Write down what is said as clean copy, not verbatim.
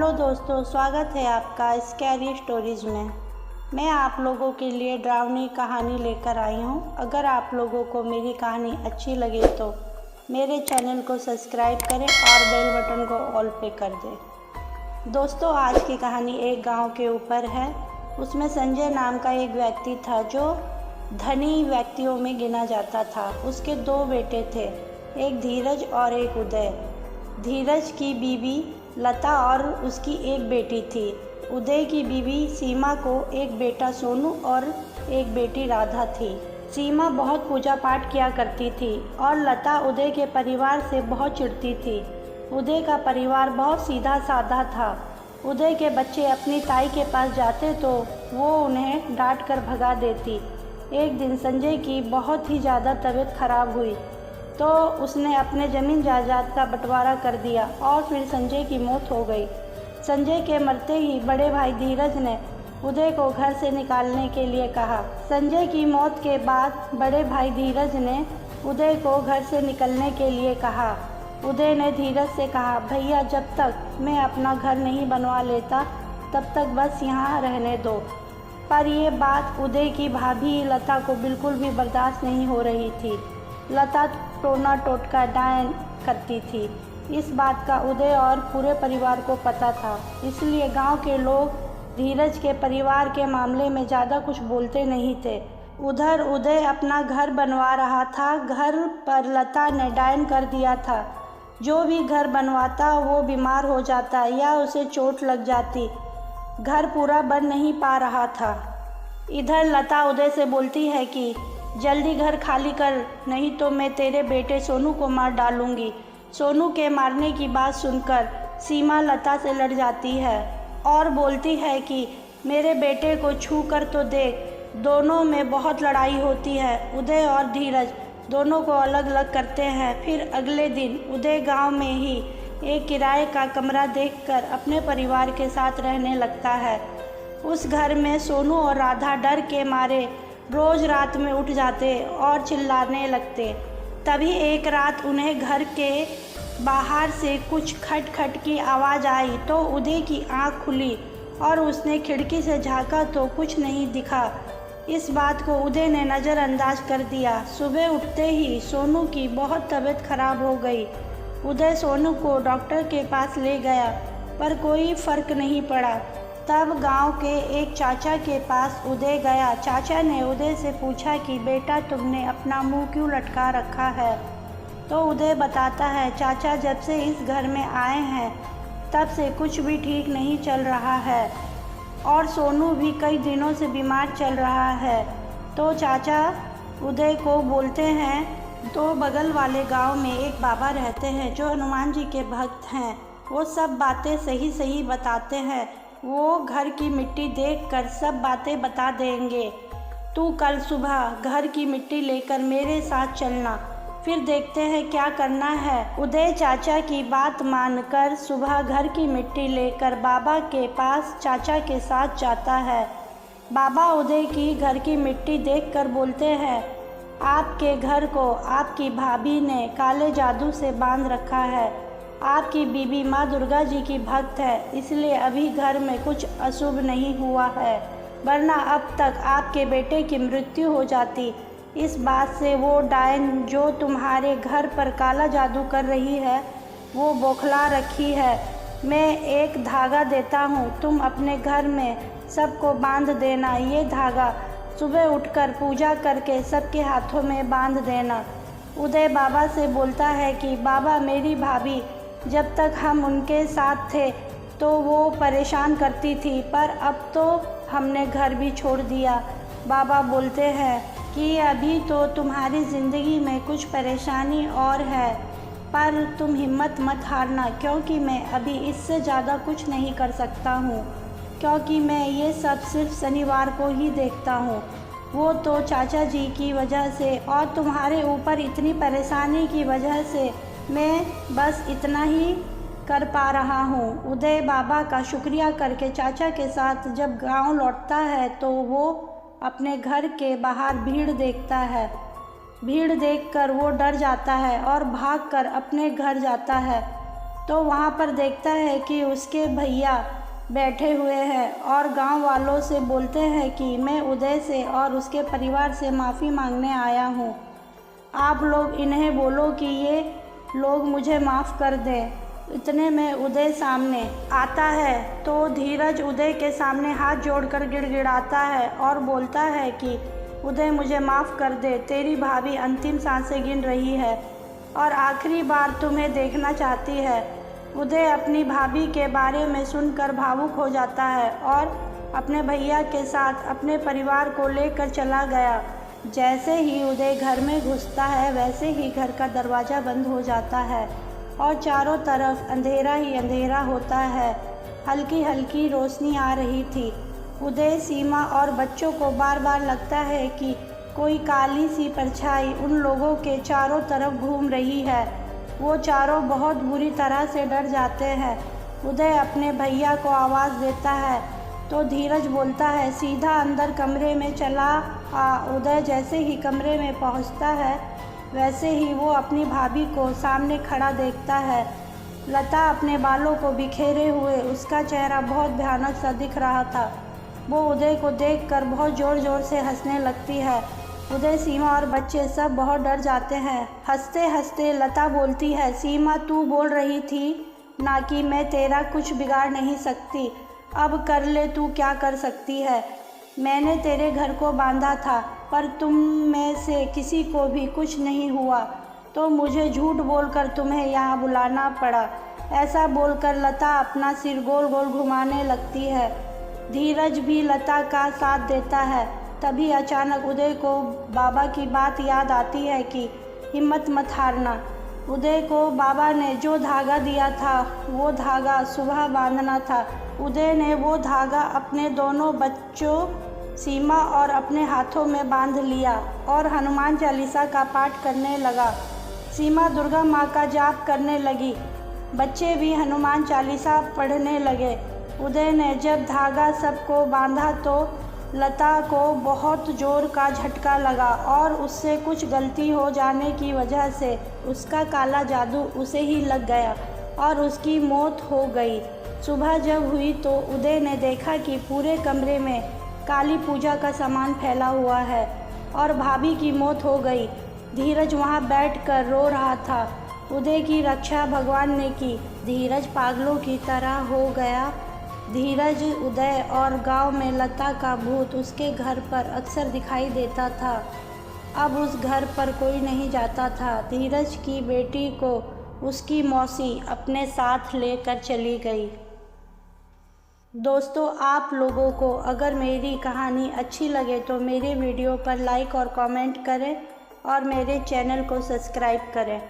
Hello दोस्तों, स्वागत है आपका स्कैरी स्टोरीज में। मैं आप लोगों के लिए डरावनी कहानी लेकर आई हूँ। अगर आप लोगों को मेरी कहानी अच्छी लगे तो मेरे चैनल को सब्सक्राइब करें और बेल बटन को ऑल पे कर दें। दोस्तों, आज की कहानी एक गांव के ऊपर है। उसमें संजय नाम का एक व्यक्ति था जो धनी व्यक्तियों में गिना जाता था। उसके दो बेटे थे, एक धीरज और एक उदय। धीरज की बीवी लता और उसकी एक बेटी थी। उदय की बीवी सीमा को एक बेटा सोनू और एक बेटी राधा थी। सीमा बहुत पूजा पाठ किया करती थी और लता उदय के परिवार से बहुत चिढ़ती थी। उदय का परिवार बहुत सीधा साधा था। उदय के बच्चे अपनी ताई के पास जाते तो वो उन्हें डांट कर भगा देती। एक दिन संजय की बहुत ही ज़्यादा तबीयत खराब हुई तो उसने अपने ज़मीन जायदाद का बंटवारा कर दिया और फिर संजय की मौत हो गई। संजय के मरते ही बड़े भाई धीरज ने उदय को घर से निकालने के लिए कहा। संजय की मौत के बाद बड़े भाई धीरज ने उदय को घर से निकलने के लिए कहा। उदय ने धीरज से कहा, भैया, जब तक मैं अपना घर नहीं बनवा लेता तब तक बस यहाँ रहने दो। पर यह बात उदय की भाभी लता को बिल्कुल भी बर्दाश्त नहीं हो रही थी। लता टोना टोटका डायन करती थी। इस बात का उदय और पूरे परिवार को पता था, इसलिए गांव के लोग धीरज के परिवार के मामले में ज़्यादा कुछ बोलते नहीं थे। उधर उदय अपना घर बनवा रहा था। घर पर लता ने डायन कर दिया था। जो भी घर बनवाता वो बीमार हो जाता या उसे चोट लग जाती। घर पूरा बन नहीं पा रहा था। इधर लता उदय से बोलती है कि जल्दी घर खाली कर, नहीं तो मैं तेरे बेटे सोनू को मार डालूंगी। सोनू के मारने की बात सुनकर सीमा लता से लड़ जाती है और बोलती है कि मेरे बेटे को छू कर तो देख। दोनों में बहुत लड़ाई होती है। उदय और धीरज दोनों को अलग अलग करते हैं। फिर अगले दिन उदय गांव में ही एक किराए का कमरा देखकर अपने परिवार के साथ रहने लगता है। उस घर में सोनू और राधा डर के मारे रोज़ रात में उठ जाते और चिल्लाने लगते। तभी एक रात उन्हें घर के बाहर से कुछ खटखट की आवाज़ आई तो उदय की आंख खुली और उसने खिड़की से झांका तो कुछ नहीं दिखा। इस बात को उदय ने नज़रअंदाज कर दिया। सुबह उठते ही सोनू की बहुत तबीयत खराब हो गई। उदय सोनू को डॉक्टर के पास ले गया पर कोई फ़र्क नहीं पड़ा। तब गांव के एक चाचा के पास उदय गया। चाचा ने उदय से पूछा कि बेटा, तुमने अपना मुंह क्यों लटका रखा है? तो उदय बताता है, चाचा, जब से इस घर में आए हैं तब से कुछ भी ठीक नहीं चल रहा है और सोनू भी कई दिनों से बीमार चल रहा है। तो चाचा उदय को बोलते हैं, तो बगल वाले गांव में एक बाबा रहते हैं जो हनुमान जी के भक्त हैं। वो सब बातें सही सही बताते हैं। वो घर की मिट्टी देखकर सब बातें बता देंगे। तू कल सुबह घर की मिट्टी लेकर मेरे साथ चलना, फिर देखते हैं क्या करना है। उदय चाचा की बात मानकर सुबह घर की मिट्टी लेकर बाबा के पास चाचा के साथ जाता है। बाबा उदय की घर की मिट्टी देखकर बोलते हैं, आपके घर को आपकी भाभी ने काले जादू से बांध रखा है। आपकी बीबी माँ दुर्गा जी की भक्त है, इसलिए अभी घर में कुछ अशुभ नहीं हुआ है, वरना अब तक आपके बेटे की मृत्यु हो जाती। इस बात से वो डायन जो तुम्हारे घर पर काला जादू कर रही है वो बौखला रखी है। मैं एक धागा देता हूँ, तुम अपने घर में सबको बांध देना। ये धागा सुबह उठकर पूजा करके सबके हाथों में बांध देना। उदय बाबा से बोलता है कि बाबा, मेरी भाभी, जब तक हम उनके साथ थे तो वो परेशान करती थी, पर अब तो हमने घर भी छोड़ दिया। बाबा बोलते हैं कि अभी तो तुम्हारी ज़िंदगी में कुछ परेशानी और है, पर तुम हिम्मत मत हारना, क्योंकि मैं अभी इससे ज़्यादा कुछ नहीं कर सकता हूँ, क्योंकि मैं ये सब सिर्फ शनिवार को ही देखता हूँ। वो तो चाचा जी की वजह से और तुम्हारे ऊपर इतनी परेशानी की वजह से मैं बस इतना ही कर पा रहा हूँ। उदय बाबा का शुक्रिया करके चाचा के साथ जब गांव लौटता है तो वो अपने घर के बाहर भीड़ देखता है। भीड़ देखकर वो डर जाता है और भागकर अपने घर जाता है। तो वहाँ पर देखता है कि उसके भैया बैठे हुए हैं और गांव वालों से बोलते हैं कि मैं उदय से और उसके परिवार से माफ़ी मांगने आया हूँ। आप लोग इन्हें बोलो कि ये लोग मुझे माफ़ कर दें। इतने में उदय सामने आता है तो धीरज उदय के सामने हाथ जोड़कर गिड़गिड़ाता है और बोलता है कि उदय मुझे माफ़ कर दे, तेरी भाभी अंतिम सांसें गिन रही है और आखिरी बार तुम्हें देखना चाहती है। उदय अपनी भाभी के बारे में सुनकर भावुक हो जाता है और अपने भैया के साथ अपने परिवार को लेकर चला गया। जैसे ही उदय घर में घुसता है वैसे ही घर का दरवाज़ा बंद हो जाता है और चारों तरफ अंधेरा ही अंधेरा होता है। हल्की हल्की रोशनी आ रही थी। उदय, सीमा और बच्चों को बार बार लगता है कि कोई काली सी परछाई उन लोगों के चारों तरफ घूम रही है। वो चारों बहुत बुरी तरह से डर जाते हैं। उदय अपने भैया को आवाज़ देता है तो धीरज बोलता है सीधा अंदर कमरे में चला आ। उदय जैसे ही कमरे में पहुंचता है वैसे ही वो अपनी भाभी को सामने खड़ा देखता है। लता अपने बालों को बिखेरे हुए, उसका चेहरा बहुत भयानक सा दिख रहा था। वो उदय को देखकर बहुत ज़ोर ज़ोर से हंसने लगती है। उदय, सीमा और बच्चे सब बहुत डर जाते हैं। हंसते हंसते लता बोलती है सीमा, तू बोल रही थी ना कि मैं तेरा कुछ बिगाड़ नहीं सकती, अब कर ले, तू क्या कर सकती है। मैंने तेरे घर को बांधा था पर तुम में से किसी को भी कुछ नहीं हुआ तो मुझे झूठ बोलकर तुम्हें यहाँ बुलाना पड़ा। ऐसा बोलकर लता अपना सिर गोल गोल घुमाने लगती है। धीरज भी लता का साथ देता है। तभी अचानक उदय को बाबा की बात याद आती है कि हिम्मत मत हारना। उदय को बाबा ने जो धागा दिया था वो धागा सुबह बांधना था। उदय ने वो धागा अपने दोनों बच्चों सीमा और अपने हाथों में बांध लिया और हनुमान चालीसा का पाठ करने लगा। सीमा दुर्गा माँ का जाप करने लगी, बच्चे भी हनुमान चालीसा पढ़ने लगे। उदय ने जब धागा सबको बांधा तो लता को बहुत ज़ोर का झटका लगा और उससे कुछ गलती हो जाने की वजह से उसका काला जादू उसे ही लग गया और उसकी मौत हो गई। सुबह जब हुई तो उदय ने देखा कि पूरे कमरे में काली पूजा का सामान फैला हुआ है और भाभी की मौत हो गई। धीरज वहाँ बैठकर रो रहा था। उदय की रक्षा भगवान ने की। धीरज पागलों की तरह हो गया। धीरज, उदय और गांव में लता का भूत उसके घर पर अक्सर दिखाई देता था। अब उस घर पर कोई नहीं जाता था। धीरज की बेटी को उसकी मौसी अपने साथ लेकर चली गई। दोस्तों, आप लोगों को अगर मेरी कहानी अच्छी लगे तो मेरे वीडियो पर लाइक और कमेंट करें और मेरे चैनल को सब्सक्राइब करें।